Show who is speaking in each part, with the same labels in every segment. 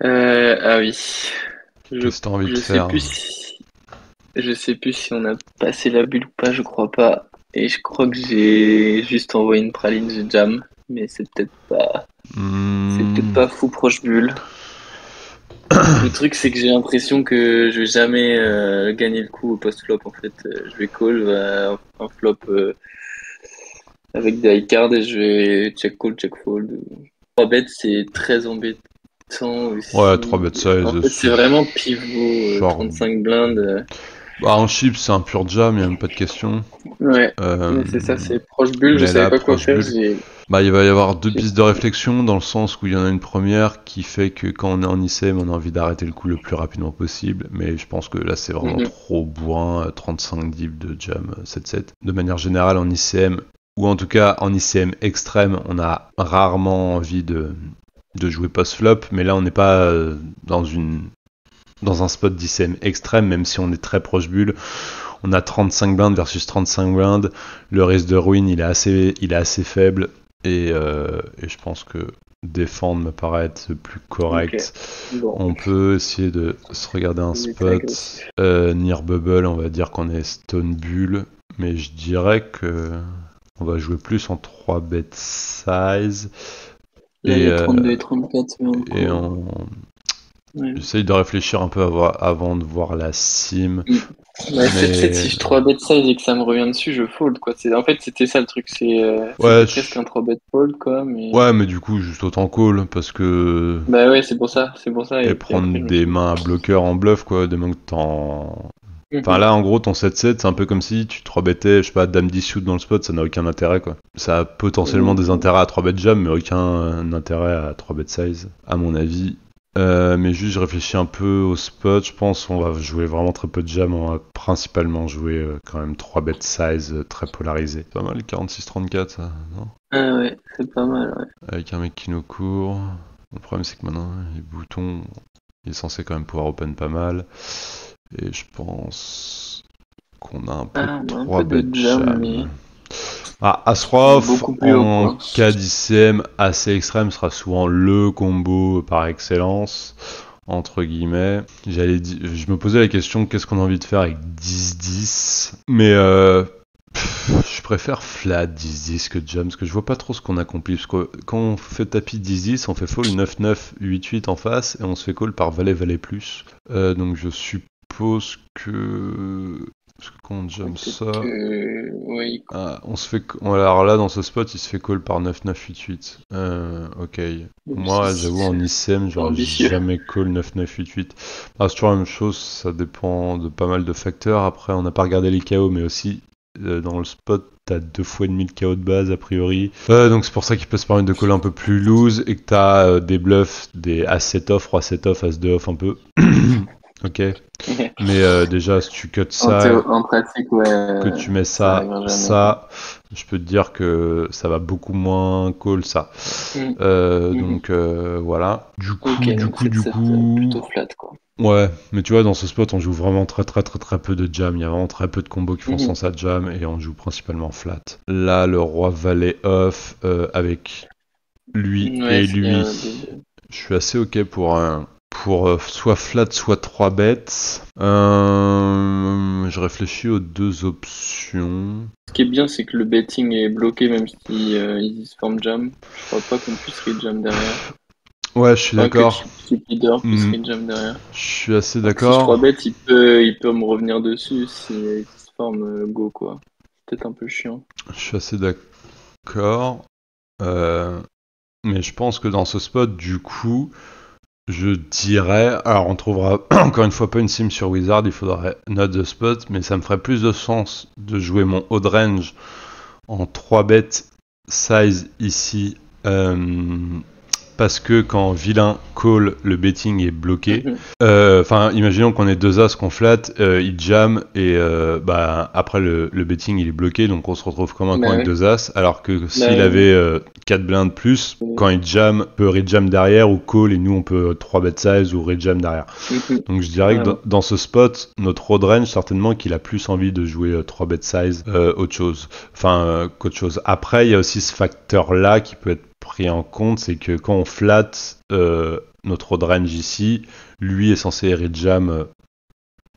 Speaker 1: Ah oui. Je,
Speaker 2: Qu'est-ce que t'as envie de
Speaker 1: je sais
Speaker 2: faire?
Speaker 1: plus si, je sais plus si on a passé la bulle ou pas, je crois pas. Et je crois que j'ai juste envoyé une praline de jam, mais c'est peut-être pas
Speaker 2: Hmm,
Speaker 1: fou proche bulle. Le truc, c'est que j'ai l'impression que je vais jamais gagner le coup au post-flop. En fait, je vais call un flop avec des high cards et je vais check call, check fold. 3 bêtes, c'est très embêtant
Speaker 2: Ouais, 3
Speaker 1: aussi.
Speaker 2: bet
Speaker 1: En
Speaker 2: size,
Speaker 1: fait, c'est vraiment pivot
Speaker 2: genre...
Speaker 1: 35 blindes.
Speaker 2: Bah, en chip, c'est un pur jam, y a même pas de question.
Speaker 1: Ouais,
Speaker 2: Euh,
Speaker 1: mais c'est ça, c'est proche bulle. Je
Speaker 2: mais
Speaker 1: savais
Speaker 2: là,
Speaker 1: pas quoi
Speaker 2: proche
Speaker 1: faire.
Speaker 2: bulle, bah, il va y avoir deux
Speaker 1: J'ai-
Speaker 2: pistes de réflexion, dans le sens où il y en a une première qui fait que quand on est en ICM, on a envie d'arrêter le coup le plus rapidement possible, mais je pense que là, c'est vraiment
Speaker 1: Mhm.
Speaker 2: trop bourrin, 35 dips de jam 7-7. De manière générale, en ICM, ou en tout cas en ICM extrême, on a rarement envie de jouer post-flop, mais là, on n'est pas dans dans un spot d'ICM extrême, même si on est très proche bulle. On a 35 blindes versus 35 blindes. Le risque de ruine, il est assez faible. Et je pense que défendre me paraît être le plus
Speaker 1: Ok,
Speaker 2: correct.
Speaker 1: bon,
Speaker 2: On peut essayer de se regarder un
Speaker 1: vous étiez
Speaker 2: spot.
Speaker 1: agressif.
Speaker 2: Near Bubble, on va dire qu'on est Stone Bull. Mais je dirais que on va jouer plus en 3 bet size.
Speaker 1: Là, il
Speaker 2: Et,
Speaker 1: y a
Speaker 2: euh,
Speaker 1: 32 et 34, mais on
Speaker 2: et
Speaker 1: call. Ouais.
Speaker 2: j'essaye de réfléchir un peu avant de voir la sim.
Speaker 1: Mm. Ouais, 7-7,
Speaker 2: Mais
Speaker 1: si je 3 bet size et que ça me revient dessus, je fold, quoi. En fait, c'était ça le truc.
Speaker 2: ouais,
Speaker 1: C'était presque un 3 bet fold, quoi. Mais
Speaker 2: ouais, mais du coup, juste autant call, parce que...
Speaker 1: bah ouais, c'est pour ça. C'est pour ça.
Speaker 2: Et
Speaker 1: Et puis après,
Speaker 2: prendre
Speaker 1: je me
Speaker 2: des
Speaker 1: suis dit.
Speaker 2: mains à bloqueur en bluff, quoi, des mains que t'en... Enfin
Speaker 1: Mhm.
Speaker 2: là, en gros, ton 7-7, c'est un peu comme si tu 3-bettais, je sais pas, dame 10 suit dans le spot, ça n'a aucun intérêt, quoi. Ça a potentiellement des
Speaker 1: Mhm.
Speaker 2: intérêts à 3-bet jam, mais aucun intérêt à 3-bet size, à mon avis. Mais juste, je réfléchis un peu au spot, je pense on va jouer vraiment très peu de jam, on va principalement jouer quand même 3-bet size très polarisé. Pas mal, 46-34, ça, non?
Speaker 1: Ah ouais, c'est pas mal, ouais.
Speaker 2: Avec un mec qui nous court. Le problème, c'est que maintenant, les boutons, il est censé quand même pouvoir open pas mal. Et je pense qu'on a un peu
Speaker 1: Ah, on a un
Speaker 2: 3
Speaker 1: peu
Speaker 2: bet
Speaker 1: de jam, mais
Speaker 2: jam. Ah,
Speaker 1: mais
Speaker 2: As-Roi
Speaker 1: beaucoup plus haut,
Speaker 2: en
Speaker 1: quoi.
Speaker 2: cas d'ICM assez extrême sera souvent le combo par excellence, entre guillemets. Je me posais la question, qu'est-ce qu'on a envie de faire avec 10-10? Mais je préfère flat 10-10 que jam, parce que je vois pas trop ce qu'on accomplit. Parce que quand on fait tapis 10-10, on fait fold 9-9, 8-8 en face, et on se fait call par valet-valet plus. Donc je suppose que... Parce que quand on jam
Speaker 1: Peut-être
Speaker 2: ça...
Speaker 1: que, oui.
Speaker 2: Ah, alors là, dans ce spot, il se fait call par 9-9-8-8. Ok. Moi, j'avoue, en ICM,
Speaker 1: C'est
Speaker 2: j'aurais
Speaker 1: ambitieux.
Speaker 2: jamais call 9-9-8-8. Ah, c'est toujours la même chose, ça dépend de pas mal de facteurs. Après, on n'a pas regardé les KO, mais aussi, dans le spot, t'as 2 fois et demi de KO de base, a priori. Donc c'est pour ça qu'il peut se permettre de coller un peu plus loose, et que t'as des bluffs, des As-7 off, Roi-7 off, As-2 off un peu. Ok. Mais déjà, si tu cut ça,
Speaker 1: En pratique, ouais,
Speaker 2: que tu mets
Speaker 1: ça
Speaker 2: ça,
Speaker 1: arrivera jamais, quoi.
Speaker 2: ça, je peux te dire que ça va beaucoup moins call ça.
Speaker 1: Mm. Mhm.
Speaker 2: Voilà.
Speaker 1: Ok, donc
Speaker 2: Du
Speaker 1: 7-7,
Speaker 2: coup,
Speaker 1: plutôt flat, quoi.
Speaker 2: ouais. Mais tu vois, dans ce spot, on joue vraiment très peu de jam. Il y a vraiment très peu de combos qui font
Speaker 1: Mhm.
Speaker 2: sens à jam et on joue principalement flat. Là, le roi valet off avec lui
Speaker 1: Ouais,
Speaker 2: et
Speaker 1: c'est un
Speaker 2: lui.
Speaker 1: des deux.
Speaker 2: Je suis assez ok pour soit flat, soit 3 bêtes. Je réfléchis aux deux options.
Speaker 1: Ce qui est bien, c'est que le betting est bloqué, même si ils se forment jam. Je crois pas qu'on puisse jam derrière.
Speaker 2: Ouais, je suis
Speaker 1: Enfin, que
Speaker 2: d'accord.
Speaker 1: chip leader puisse
Speaker 2: Hmm,
Speaker 1: jam derrière.
Speaker 2: je suis assez
Speaker 1: Alors que si je 3
Speaker 2: d'accord.
Speaker 1: bet, il peut me revenir dessus si se forme go, quoi. C'est peut-être un peu chiant.
Speaker 2: Je suis assez d'accord. Euh, mais je pense que dans ce spot, du coup, je dirais. Alors, on trouvera encore une fois pas une sim sur Wizard, il faudrait note de spot, mais ça me ferait plus de sens de jouer mon haut de range en 3 bêtes size ici. Parce que quand vilain call, le betting est bloqué.
Speaker 1: Mhm.
Speaker 2: Enfin, imaginons qu'on ait deux as qu'on flatte, il jam et après le betting il est bloqué, donc on se retrouve comme un con
Speaker 1: Bah
Speaker 2: avec
Speaker 1: ouais.
Speaker 2: deux as. Alors que
Speaker 1: Bah
Speaker 2: s'il
Speaker 1: ouais.
Speaker 2: avait 4 blindes plus,
Speaker 1: Ouais.
Speaker 2: quand il jam, peut rejam derrière ou call et nous on peut 3 bet size ou rejam derrière.
Speaker 1: Mhm.
Speaker 2: Donc je dirais que
Speaker 1: Carrément.
Speaker 2: dans ce spot, notre road range, certainement qu'il a plus envie de jouer 3 bet size qu'autre chose. Après, il y a aussi ce facteur-là qui peut être pris en compte, c'est que quand on flatte, notre odd range ici, lui est censé rejam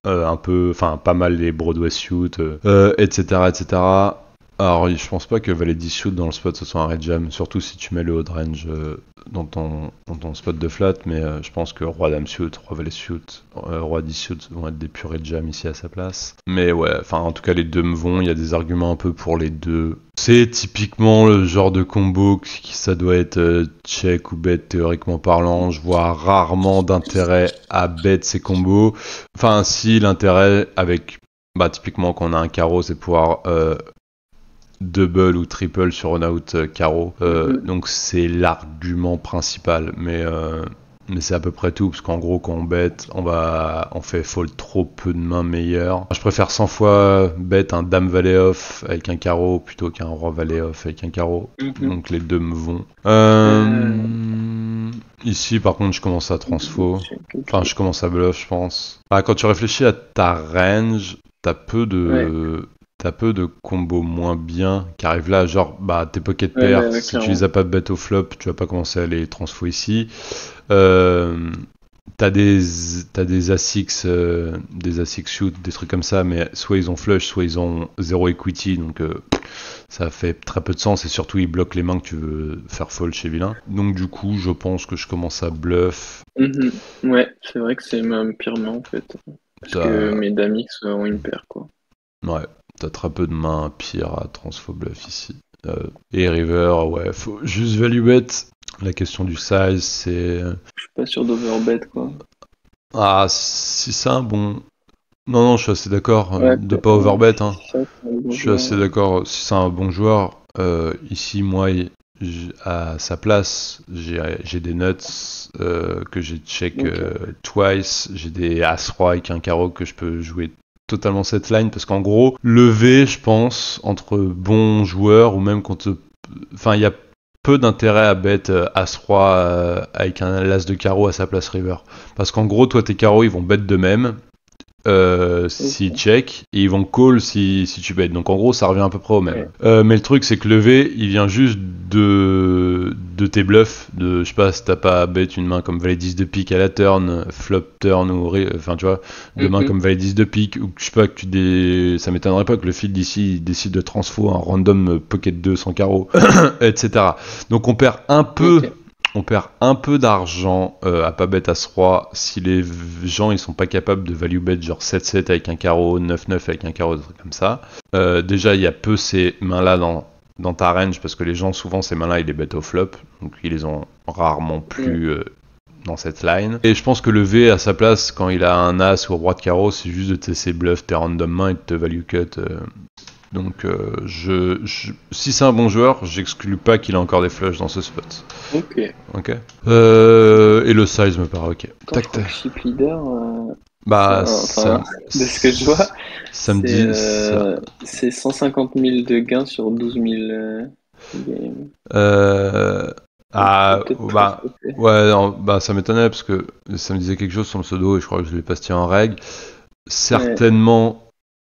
Speaker 2: un peu, enfin pas mal les Broadway Suits, etc., etc. Alors, je pense pas que Valet 10 shoot dans le spot ce soit un red jam, surtout si tu mets le odd range dans ton spot de flat, mais je pense que Roi Dame suit, Roi Valet suit, Roi 10 suit vont être des purs red jam ici à sa place. Mais ouais, enfin en tout cas les deux me vont, il y a des arguments un peu pour les deux. C'est typiquement le genre de combo qui ça doit être check ou bet théoriquement parlant, je vois rarement d'intérêt à bet ces combos. Enfin si l'intérêt avec, bah typiquement quand on a un carreau c'est pouvoir double ou triple sur un out carreau. Donc c'est l'argument principal, mais c'est à peu près tout, parce qu'en gros quand on bet, on fait fold trop peu de mains meilleures. Je préfère 100 fois bet un dame valet off avec un carreau plutôt qu'un roi valet off avec un carreau. Donc les deux me vont. Ici par contre je commence à transfo. Enfin je commence à bluff je pense. Quand tu réfléchis à ta range, t'as peu de combos moins bien qui arrivent là, genre tes pocket pairs, si tu les as pas bet au flop, tu vas pas commencer à les transfo ici. T'as des Asics, des Asics shoot, des trucs comme ça, mais soit ils ont flush, soit ils ont zéro equity, donc ça fait très peu de sens, et surtout ils bloquent les mains que tu veux faire fold chez vilain. Donc du coup, je pense que je commence à bluff.
Speaker 1: Ouais, c'est vrai que c'est ma pire main en fait, parce que mes dames X ont une paire quoi.
Speaker 2: Ouais. T'as très peu de mains pires à transfo bluff ici. Et river, ouais, faut juste value bet. La question du size, c'est...
Speaker 1: Je suis pas sûr d'overbet quoi.
Speaker 2: Ah, si c'est un bon... Non, je suis assez d'accord de pas overbet. Hein. Je suis assez d'accord. Si c'est un bon joueur, ici, moi, à sa place, j'ai des nuts que j'ai check twice. J'ai des As-Roi avec un carreau que je peux jouer totalement cette line, parce qu'en gros, lever, je pense, entre bons joueurs, ou même contre... Enfin, il y a peu d'intérêt à bet As-Roi avec un As de carreau à sa place river. Parce qu'en gros, toi, tes carreaux, ils vont bet de même, s'ils check, et ils vont call si tu bet. Donc en gros, ça revient à peu près au même. Mais le truc, c'est que lever, il vient juste de tes bluffs. Je sais pas si t'as pas bet une main comme Valet 10 de pique à la turn, flop turn, ou enfin tu vois, deux mains comme Valet 10 de pique, ou je sais pas, ça m'étonnerait pas que le field d'ici décide de transfo un random pocket 2 sans carreau, etc. Donc on perd un peu. On perd un peu d'argent à pas bet As-Roi si les gens ils sont pas capables de value bet genre 7-7 avec un carreau, 9-9 avec un carreau, des trucs comme ça. Déjà il y a peu ces mains là dans ta range, parce que les gens souvent ces mains là ils les bet au flop, donc ils les ont rarement plus dans cette line. Et je pense que le V à sa place quand il a un As ou roi de carreau, c'est juste de tester bluff tes random mains et de te value cut. Donc si c'est un bon joueur, j'exclus pas qu'il a encore des flushs dans ce spot.
Speaker 1: Ok.
Speaker 2: Et le size me paraît ok.
Speaker 1: Tac. Chip leader.
Speaker 2: De
Speaker 1: ce que je vois,
Speaker 2: ça me dit.
Speaker 1: C'est 150 000 de gains sur 12 000 games.
Speaker 2: Ça m'étonnait parce que ça me disait quelque chose sur le pseudo et je crois que je l'ai pas tiré en règle. Certainement.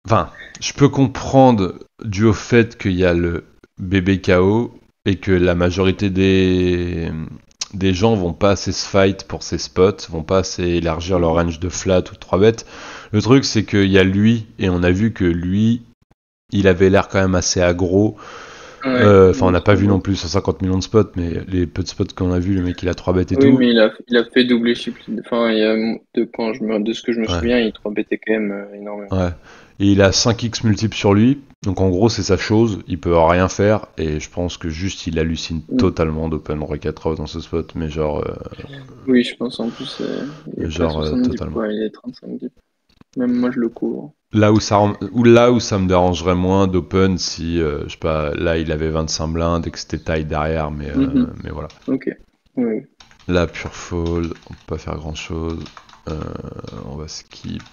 Speaker 2: Enfin, je peux comprendre dû au fait qu'il y a le bébé KO et que la majorité des gens vont pas assez se fight pour ces spots, vont pas assez élargir leur range de flat ou de 3 bêtes. Le truc, c'est qu'il y a lui, et on a vu que lui, il avait l'air quand même assez aggro. On n'a pas vu non plus 150 millions de spots, mais les peu de spots qu'on a vu, le mec il a 3 bêtes et tout.
Speaker 1: Oui, mais il a fait doubler chip leader. Enfin, de ce que je me souviens, il 3 bêtait quand même énormément.
Speaker 2: Ouais. Et il a 5x multiples sur lui, donc en gros c'est sa chose, il peut rien faire, et je pense que juste il hallucine totalement d'open roi 4 off dans ce spot, mais genre...
Speaker 1: Oui, je pense en plus, il est genre totalement. Ouais, il est 35 dips. Même moi je le couvre.
Speaker 2: Là où ça me dérangerait moins d'open si, je sais pas, là il avait 25 blindes et que c'était taille derrière, mais voilà.
Speaker 1: Ok, oui.
Speaker 2: Là, pure fold, on peut pas faire grand chose, on va skip.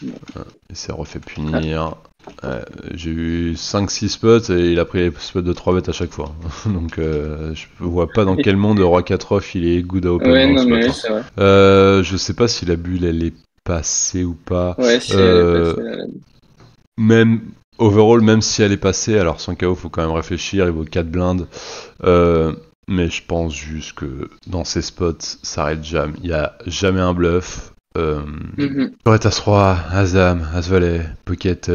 Speaker 2: Il s'est refait punir. J'ai eu 5-6 spots et il a pris les spots de 3 bêtes à chaque fois. Donc je vois pas dans quel monde roi 4 off il est good à open dans le spot.
Speaker 1: C'est vrai.
Speaker 2: Je sais pas si la bulle elle est passée ou pas.
Speaker 1: Ouais, si elle est passée là.
Speaker 2: Même overall, même si elle est passée, alors sans KO faut quand même réfléchir, il vaut 4 blindes. mais je pense juste que dans ces spots, ça arrête jamais. Il y a jamais un bluff. J'aurais As-Roi, As-Dame, As-Valet, Pocket,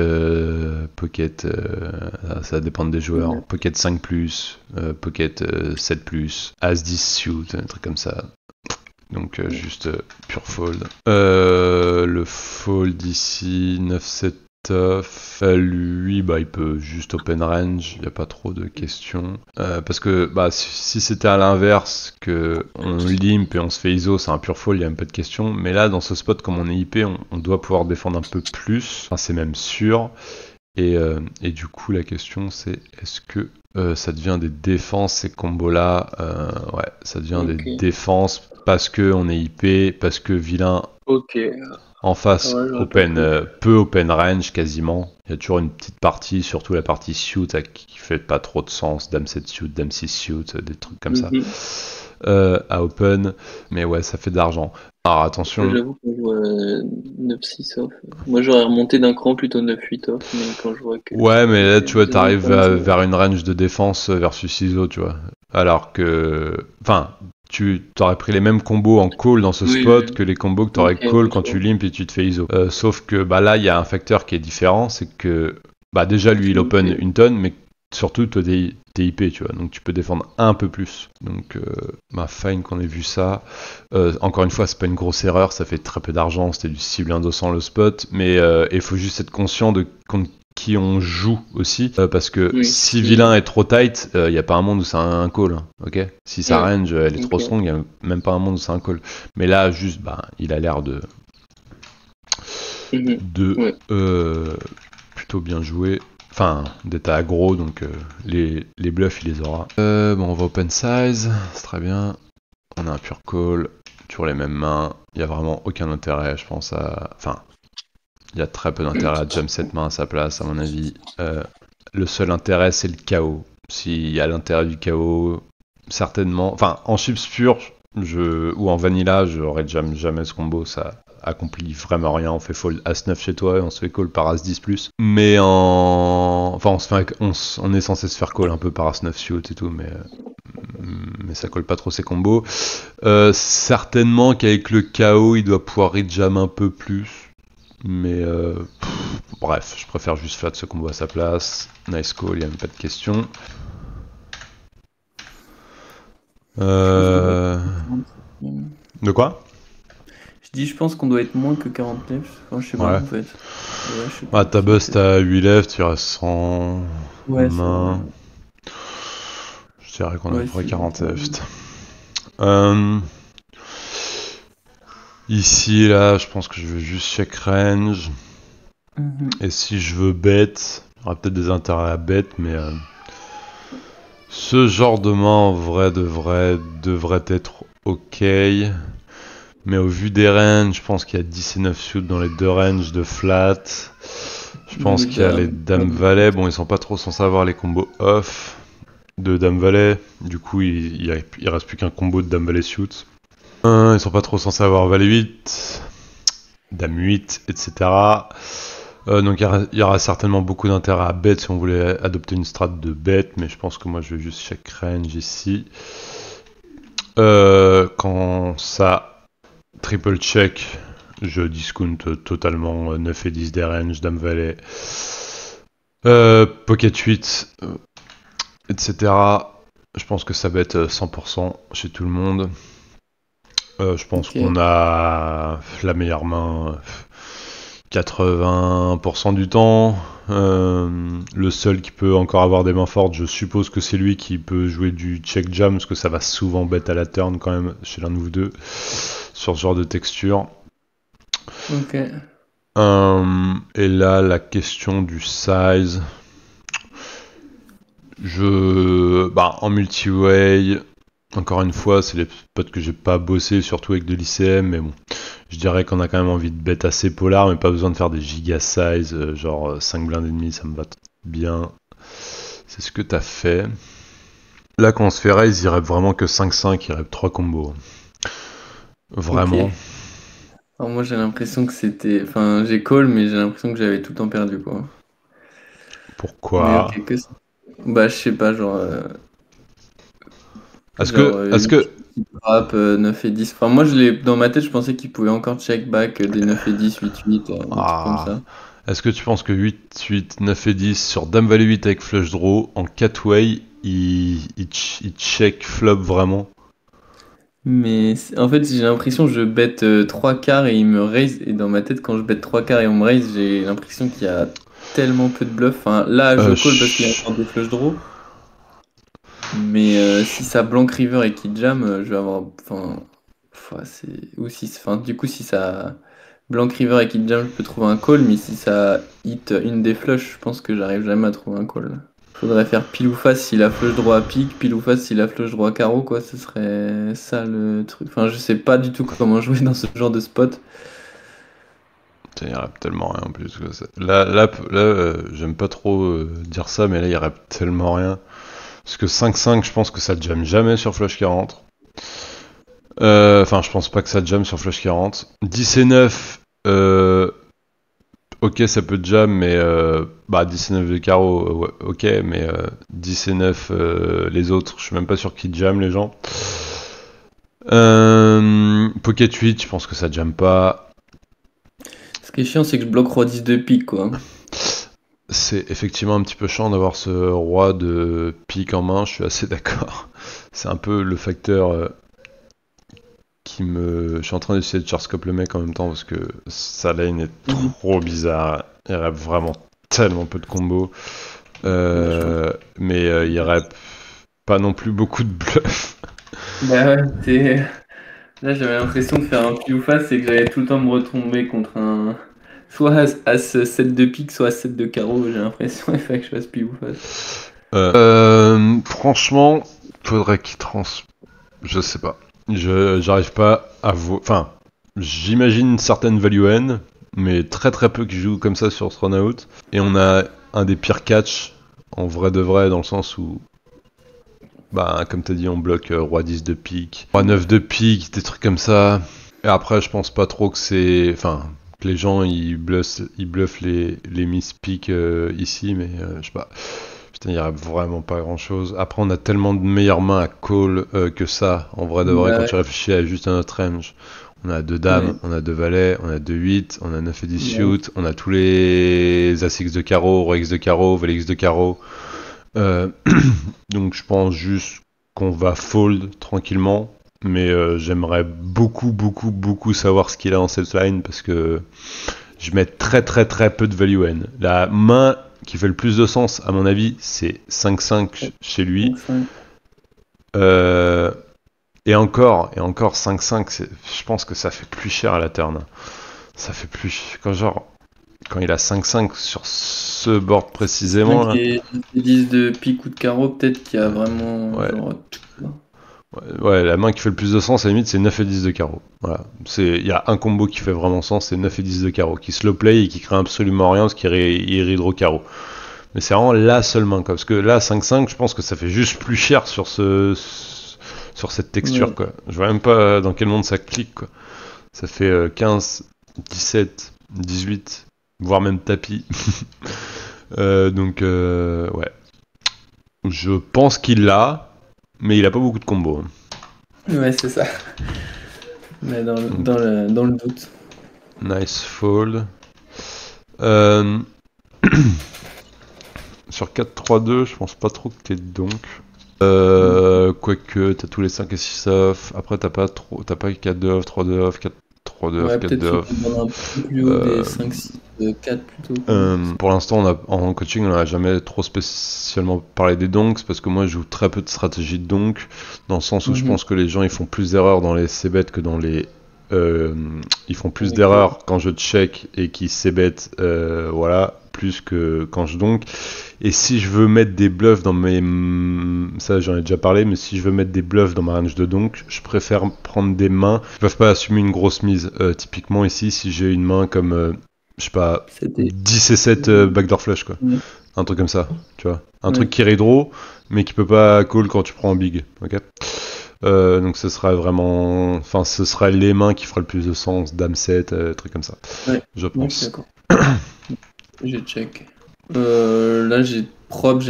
Speaker 2: ça dépend des joueurs, Pocket 5+, Pocket 7+, As-10 suit, un truc comme ça. Donc juste pure fold. Le fold ici, 9-7 off. Lui, bah, il peut juste open range, il n'y a pas trop de questions. Parce que bah, si c'était à l'inverse, que on limp et on se fait ISO, c'est un pure fold, il n'y a même pas de questions. Mais là, dans ce spot, comme on est IP, on doit pouvoir défendre un peu plus. Enfin, c'est même sûr. Et du coup, la question, c'est est-ce que ça devient des défenses, ces combos-là? Ouais, ça devient des défenses parce que on est IP, parce que vilain en face peu open range quasiment. Il y a toujours une petite partie, surtout la partie suit qui fait pas trop de sens, Dame 7 suit, Dame 6 suit, des trucs comme ça. À open, mais ouais, ça fait de l'argent. Alors attention.
Speaker 1: J'avoue qu'on joue 9-6 off. Moi j'aurais remonté d'un cran plutôt 9-8 off, mais quand je vois que.
Speaker 2: Ouais, mais là tu vois, t'arrives vers une range de défense versus ISO, tu vois. Alors que. Enfin, tu t'aurais pris les mêmes combos en call dans ce spot que les combos que t'aurais call quand tu limp et tu te fais ISO. Sauf que bah là, il y a un facteur qui est différent, c'est que. Bah déjà, lui il open une tonne, mais surtout toi t'es IP, tu vois, donc tu peux défendre un peu plus. Donc fine qu'on ait vu ça. Encore une fois, c'est pas une grosse erreur, ça fait très peu d'argent, c'était du cible 1-200 le spot, mais il faut juste être conscient de contre qui on joue aussi, parce que si vilain est trop tight, il n'y a pas un monde où c'est un call, hein, ok. Si sa range elle est trop strong, il n'y a même pas un monde où c'est un call. Mais là, juste, il a l'air de plutôt bien joué. Enfin, d'être aggro, donc les bluffs, il les aura. On va open size, c'est très bien. On a un pure call, toujours les mêmes mains. Il n'y a vraiment aucun intérêt, je pense, à... Enfin, il y a très peu d'intérêt à jump cette main à sa place, à mon avis. Le seul intérêt, c'est le KO. S'il y a l'intérêt du KO, certainement... Enfin, en chips pur, ou en vanilla, j'aurais jamais ce combo, ça accomplit vraiment rien. On fait fold As-9 chez toi et on se fait call par As-10+. Mais enfin, on est censé se faire call un peu par As-9 suit et tout, mais ça colle pas trop ces combos. Certainement qu'avec le KO, il doit pouvoir read jam un peu plus. Mais bref, je préfère juste flat ce combo à sa place. Nice call, il n'y a même pas de question. De quoi?
Speaker 3: Je pense qu'on doit être moins que 40 left. Enfin, je sais pas en fait.
Speaker 2: Ouais, je sais pas, ta bust à 8 left, tu restes 100 main. Je dirais qu'on a à peu près 40 left. Ici, là, je pense que je veux juste check range. Et si je veux bet, il y aura peut-être des intérêts à bet, mais ce genre de main en vrai devrait être ok. Mais au vu des ranges, je pense qu'il y a 10 et 9 suits dans les deux ranges de flat. Je pense qu'il y a les dames valet. Bon, ils sont pas trop censés avoir les combos off de dame valet. Du coup, il reste plus qu'un combo de dame valet suit. Ils sont pas trop censés avoir valet 8, dame 8, etc. Donc il y aura certainement beaucoup d'intérêt à bet si on voulait adopter une strat de bet, mais je pense que moi je vais juste check range ici. Quand ça triple check, je discount totalement 9 et 10 des ranges, dame valet, pocket 8, etc. Je pense que ça bet 100% chez tout le monde. Je pense qu'on a la meilleure main 80% du temps. Le seul qui peut encore avoir des mains fortes, je suppose que c'est lui qui peut jouer du check jam, parce que ça va souvent bet à la turn quand même chez l'un de vous deux, sur ce genre de texture.
Speaker 3: Ok.
Speaker 2: Et là, la question du size. En multi-way, encore une fois, c'est les spots que j'ai pas bossé, surtout avec de l'ICM, mais bon. Je dirais qu'on a quand même envie de bet assez polar, mais pas besoin de faire des giga size, genre 5 blindes et demi, ça me va bien. C'est ce que t'as fait. Là, quand on se fait raise, il rep vraiment que 5-5, il rep 3 combos. Vraiment.
Speaker 3: Okay. Alors moi, j'ai l'impression que c'était... Enfin, j'ai call, mais j'ai l'impression que j'avais tout le temps perdu, quoi.
Speaker 2: Pourquoi?
Speaker 3: Mais je sais pas, genre...
Speaker 2: Est-ce
Speaker 3: Genre,
Speaker 2: que, est-ce que,
Speaker 3: il frappe 9 et 10. Enfin, moi, dans ma tête, je pensais qu'il pouvait encore check back des 9 et 10, 8-8, des trucs comme
Speaker 2: ah,
Speaker 3: ça.
Speaker 2: est-ce que tu penses que 8, 9 et 10 sur Dame Valet 8 avec flush draw en 4-way, il check flop vraiment?
Speaker 3: Mais en fait, j'ai l'impression que je bet 3 quarts et il me raise. Et dans ma tête, quand je bet 3 quarts et on me raise, j'ai l'impression qu'il y a tellement peu de bluff. Enfin, là, je call parce qu'il y a encore des flush draws. Mais si ça blank river et qu'il jam, je vais avoir. Enfin, ou si, enfin, du coup, si ça blank river et qu'il jam, je peux trouver un call. Mais si ça hit une des flush, je pense que j'arrive jamais à trouver un call. Faudrait faire pile ou face si la flush droit à pique, pile ou face si la flush droit à carreau, quoi. Ce serait ça le truc. Enfin, je sais pas du tout comment jouer dans ce genre de spot.
Speaker 2: Il rap tellement rien en plus. Que ça. J'aime pas trop dire ça, mais là, il rap tellement rien. Parce que 5-5, je pense que ça jamme jamais sur flush 40. Enfin, je pense pas que ça jamme sur flush 40. 10 et 9, ok, ça peut jam, mais 10 et 9 de carreau, ouais, ok, mais 10 et 9, les autres, je suis même pas sûr qu'ils jam les gens. Pocket 8, je pense que ça jamme pas.
Speaker 3: Ce qui est chiant, c'est que je bloque roi 10 de pique, quoi.
Speaker 2: C'est effectivement un petit peu chiant d'avoir ce roi de pique en main, je suis assez d'accord. C'est un peu le facteur je suis en train d'essayer de charscope le mec en même temps parce que sa lane est trop bizarre. Il rap vraiment tellement peu de combos. Mais il rap pas non plus beaucoup de bluff.
Speaker 3: Bah ouais, là j'avais l'impression de faire un pile ou face et que j'allais tout le temps me retomber contre un. Soit As 7 de pique, soit As 7 de carreau, j'ai l'impression, il fallait que je fasse pile ou face.
Speaker 2: Franchement, faudrait qu'il Je sais pas. J'arrive pas à Enfin, j'imagine une certaine value N, mais très très peu qui jouent comme ça sur ce run-out. Et on a un des pires catch, en vrai de vrai, dans le sens où, comme t'as dit, on bloque roi 10 de pique, roi 9 de pique, des trucs comme ça. Et après, je pense pas trop que c'est... Enfin, que les gens, ils bluffent les miss pique ici, mais je sais pas. Putain, il n'y a vraiment pas grand chose. Après, on a tellement de meilleures mains à call que ça. En vrai de vrai, quand tu réfléchis à juste à notre range, on a 2 dames, on a 2 valets, on a 2 8, on a 9 et 10 shoot, on a tous les As-X de carreau, Roi X de carreau, Valet X de carreau. Donc, je pense juste qu'on va fold tranquillement. Mais j'aimerais beaucoup savoir ce qu'il a en cette line parce que je mets très peu de value N. La main qui fait le plus de sens, à mon avis, c'est 5-5 chez lui. Et encore 5-5, je pense que ça fait plus cher à la turn. Ça fait plus... Quand il a 5-5 sur ce board précisément... Là,
Speaker 3: et 10 de pique ou de carreau, peut-être qu'il y a vraiment...
Speaker 2: Ouais. Ouais, la main qui fait le plus de sens, à la limite, c'est 9 et 10 de carreau. Voilà. Il y a un combo qui fait vraiment sens, c'est 9 et 10 de carreau, qui slow play et qui crée absolument rien parce qu'il redraw carreau. Mais c'est vraiment la seule main, quoi. Parce que là, 5-5, je pense que ça fait juste plus cher sur cette texture, quoi. Je vois même pas dans quel monde ça clique, quoi. Ça fait 15, 17, 18, voire même tapis. Donc, ouais. Je pense qu'il l'a, mais il a pas beaucoup de combos.
Speaker 3: Ouais, c'est ça. Mais dans le doute.
Speaker 2: Nice fold. Sur 4-3-2, je pense pas trop que t'es donc. Quoique, t'as tous les 5 et 6 off. Après, t'as pas 4-2 off, 3-2 off, 4-3-2 off, 4-2 off.
Speaker 3: Un peu plus haut des 5-6, 4 plutôt.
Speaker 2: Pour l'instant, en coaching, on n'a jamais trop spécialement parlé des donks parce que moi, je joue très peu de stratégie de donk dans le sens où je pense que les gens ils font plus d'erreurs dans les c-bet que dans les. Ils font plus d'erreurs quand je check et qu'ils c-bet, voilà, plus que quand je donk. Et si je veux mettre des bluffs dans ça j'en ai déjà parlé, mais si je veux mettre des bluffs dans ma range de donk, je préfère prendre des mains qui peuvent pas assumer une grosse mise. Typiquement ici, si j'ai une main comme, je sais pas, 10 et 7 backdoor flush, quoi. Un truc comme ça, tu vois. Un truc qui redraw, mais qui peut pas call quand tu prends en big, ok. Donc ce sera vraiment... Enfin, ce sera les mains qui fera le plus de sens, dame 7, truc comme ça, je pense.
Speaker 3: J'ai check. Là, j'ai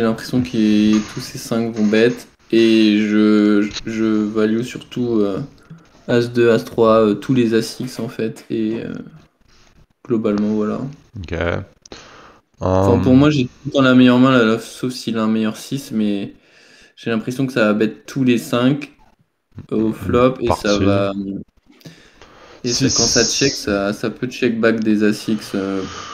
Speaker 3: l'impression que tous ces 5 vont bet. Et je value surtout As-2, As-3, tous les As-6 en fait. Et globalement, voilà.
Speaker 2: Ok.
Speaker 3: Enfin, pour moi, j'ai tout le temps la meilleure main, là, sauf s'il a un meilleur 6, mais j'ai l'impression que ça va bet tous les 5 au flop et ça
Speaker 2: Parti.
Speaker 3: va. Et
Speaker 2: Si,
Speaker 3: quand ça check, ça peut check back des A6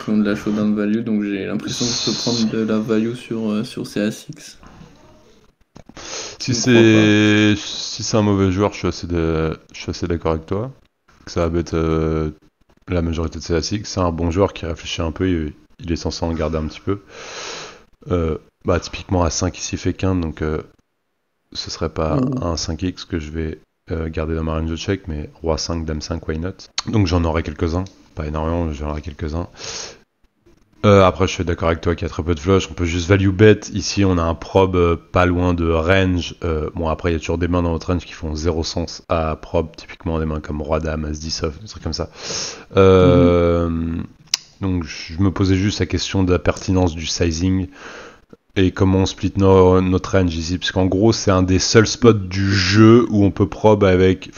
Speaker 3: qui ont de la showdown value, donc j'ai l'impression que je peux prendre de la value sur ces A6.
Speaker 2: Si c'est un mauvais joueur, je suis assez d'accord avec toi. Que ça va bet la majorité de ses A6. C'est un bon joueur qui réfléchit un peu, il est censé en garder un petit peu. Typiquement A5 ici fait quinte, donc ce serait pas un 5x que je vais garder dans ma range de check, mais Roi 5, Dame 5, why not. Donc j'en aurai quelques-uns, pas énormément, mais j'en aurai quelques-uns. Après je suis d'accord avec toi qu'il y a très peu de flush, on peut juste value bet. Ici on a un prob pas loin de range. Bon après il y a toujours des mains dans votre range qui font zéro sens à prob, typiquement des mains comme Roi Dame, As 10 off, des trucs comme ça. Donc je me posais juste la question de la pertinence du sizing et comment on split notre range ici, parce qu'en gros c'est un des seuls spots du jeu où on peut prob avec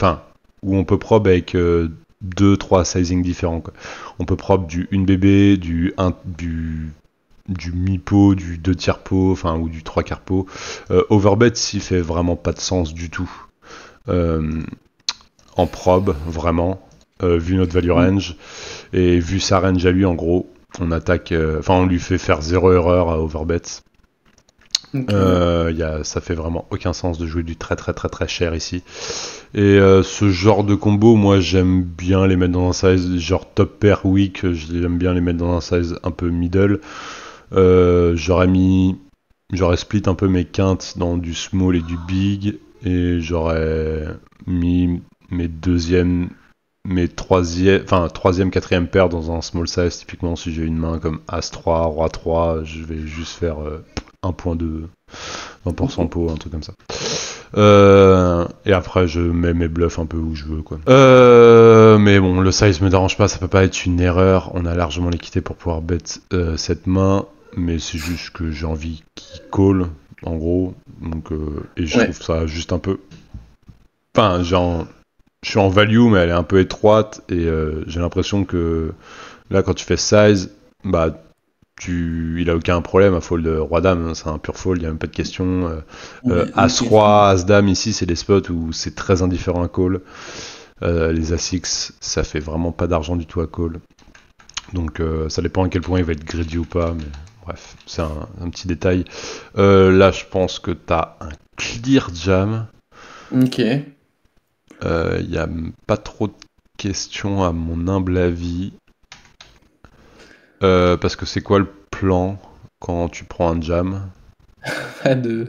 Speaker 2: 2-3 sizing différents, quoi. On peut prob du 1BB, du mi-pot, du 2 tiers pot, enfin ou du 3 quarts pot. Overbet ici fait vraiment pas de sens du tout en prob, vraiment, vu notre value range et vu sa range à lui, en gros on attaque, on lui fait faire 0 erreur à overbet. Okay. Ça fait vraiment aucun sens de jouer du très très très très cher ici. Et ce genre de combo, moi j'aime bien les mettre dans un size genre top pair weak, j'aime bien les mettre dans un size un peu middle. J'aurais split un peu mes quintes dans du small et du big, et j'aurais mis mes troisième, quatrième paire dans un small size. Typiquement si j'ai une main comme As-3, Roi-3, je vais juste faire 1.2, 20% pot, un truc comme ça. Et après je mets mes bluffs un peu où je veux, quoi. Mais bon, le size me dérange pas, ça peut pas être une erreur. On a largement l'équité pour pouvoir bet cette main, mais c'est juste que j'ai envie qu'il call, en gros. Donc, et je trouve ça juste un peu... Enfin, genre, je suis en value, mais elle est un peu étroite, et j'ai l'impression que là, quand tu fais size, il a aucun problème à fold Roi Dame, c'est un pur fold, il n'y a même pas de question. As Roi, As Dame ici, c'est des spots où c'est très indifférent à call. Les As-X, ça fait vraiment pas d'argent du tout à call. Donc ça dépend à quel point il va être greedy ou pas, mais bref, c'est un petit détail. Là, je pense que t'as un clear jam.
Speaker 3: Ok.
Speaker 2: Il n'y a pas trop de questions à mon humble avis. Parce que c'est quoi le plan quand tu prends un jam?
Speaker 3: Pas de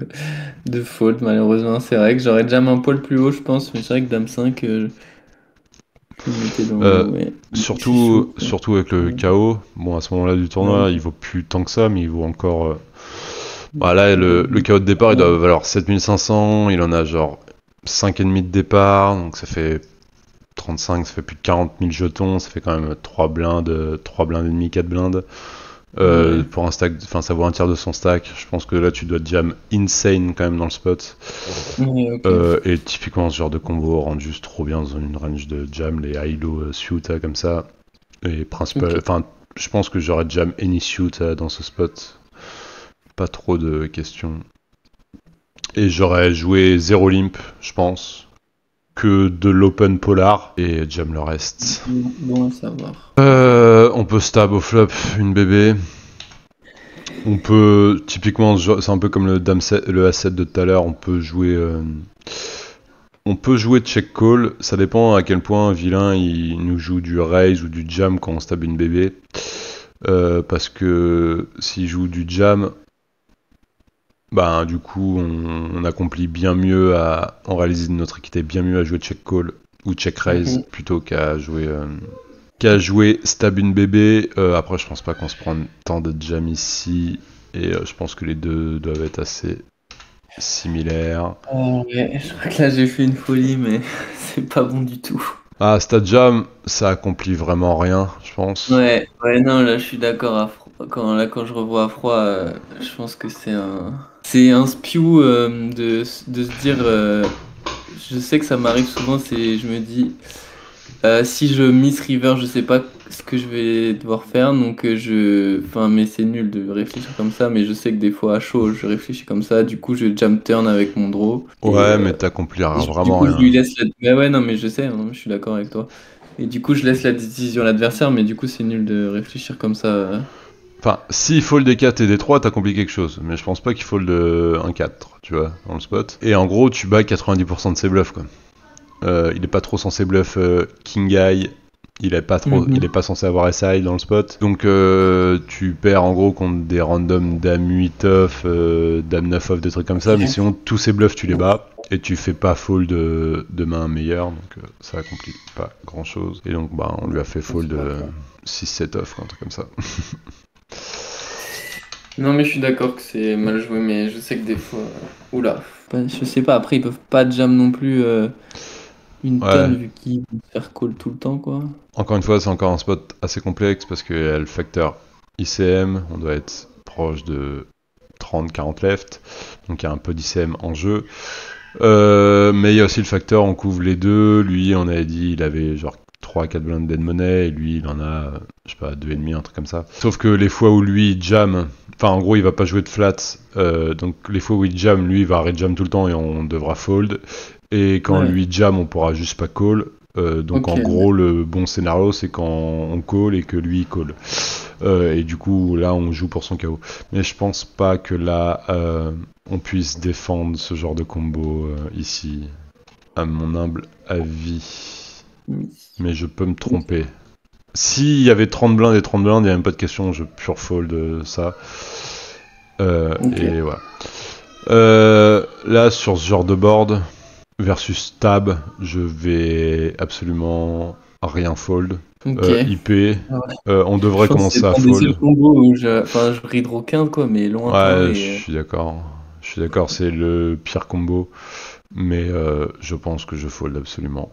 Speaker 3: faute, malheureusement. C'est vrai que j'aurais jam un poil plus haut, je pense, mais c'est vrai que Dame 5, je mettais dans...
Speaker 2: surtout avec le KO. Bon, à ce moment-là du tournoi, il vaut plus tant que ça, mais il vaut encore... Là, le KO de départ, il doit valoir 7500, il en a genre 5,5 de départ, donc ça fait 35, ça fait plus de 40 000 jetons, ça fait quand même 3 blindes et demi, 4 blindes. Pour un stack, enfin ça vaut un tiers de son stack. Je pense que là tu dois jam insane quand même dans le spot. Et typiquement ce genre de combo rentre juste trop bien dans une range de jam, les high-low suit comme ça. Et principal, je pense que j'aurais jam any suit dans ce spot. Pas trop de questions. Et j'aurais joué 0 limp, je pense. Que de l'open polar et jam le reste.
Speaker 3: Bon à savoir.
Speaker 2: On peut stab au flop une bébé. On peut typiquement, c'est un peu comme le A7 de tout à l'heure. On peut jouer check call. Ça dépend à quel point vilain il nous joue du raise ou du jam quand on stab une bébé. Parce que s'il joue du jam, du coup on accomplit bien mieux on réalise notre équité bien mieux à jouer check call ou check raise plutôt qu'à jouer stab une bébé. Après je pense pas qu'on se prenne tant de jam ici, et je pense que les deux doivent être assez similaires.
Speaker 3: Je crois que là j'ai fait une folie, mais c'est pas bon du tout.
Speaker 2: Stab jam, ça accomplit vraiment rien, je pense.
Speaker 3: Ouais, non, là je suis d'accord Quand je revois à froid, je pense que c'est un spew de se dire. Je sais que ça m'arrive souvent, je me dis, si je miss river, je sais pas ce que je vais devoir faire, donc enfin, mais c'est nul de réfléchir comme ça, mais je sais que des fois à chaud, je réfléchis comme ça, du coup je jam turn avec mon draw.
Speaker 2: Ouais, mais t'accompliras
Speaker 3: Du
Speaker 2: vraiment
Speaker 3: coup, je lui
Speaker 2: rien.
Speaker 3: laisse mais ouais, non, mais je sais, hein, je suis d'accord avec toi. Et du coup, je laisse la décision à l'adversaire, mais du coup, c'est nul de réfléchir comme ça.
Speaker 2: Enfin, s'il fold des 4 et des 3, t'accomplis quelque chose. Mais je pense pas qu'il fold un 4, tu vois, dans le spot. Et en gros, tu bats 90% de ses bluffs, quoi. Il est pas trop censé bluff King Eye. Il est pas censé avoir SI dans le spot. Donc tu perds en gros contre des randoms Dame 8 off, Dame 9 off, des trucs comme ça. Mais sinon, tous ces bluffs, tu les bats. Et tu fais pas fold de main meilleure. Donc ça accomplit pas grand chose. Et donc, bah, on lui a fait fold 6-7 off, quoi, un truc comme ça.
Speaker 3: Non, mais je suis d'accord que c'est mal joué, mais je sais que des fois. Oula. Je sais pas, après, ils peuvent pas jam non plus une tonne vu qu'ils vont se faire call tout le temps, quoi.
Speaker 2: Encore une fois, c'est encore un spot assez complexe parce qu'il y a le facteur ICM, on doit être proche de 30-40 left, donc il y a un peu d'ICM en jeu. Mais il y a aussi le facteur, on couvre les deux. Lui, on avait dit, il avait genre 3-4 blindes dead money, et lui, il en a, je sais pas, 2,5, un truc comme ça. Sauf que les fois où lui, il jam, enfin, en gros, il va pas jouer de flat, donc les fois où il jam, lui, il va rejam tout le temps et on devra fold. Et quand lui jam, on pourra juste pas call. Donc en gros, le bon scénario, c'est quand on call et que lui, il call. Et du coup, là, on joue pour son KO. Mais je pense pas que là, on puisse défendre ce genre de combo ici, à mon humble avis. Mais je peux me tromper. S'il y avait 30 blindes et 30 blindes, il n'y a même pas de question, je pure fold ça. Et voilà. Là, sur ce genre de board, versus tab, je vais absolument rien fold. IP, on devrait commencer à fold.
Speaker 3: C'est le combo où je read 15 quoi, mais lointain.
Speaker 2: Ouais, je suis d'accord. Je suis d'accord, c'est le pire combo. Mais je pense que je fold absolument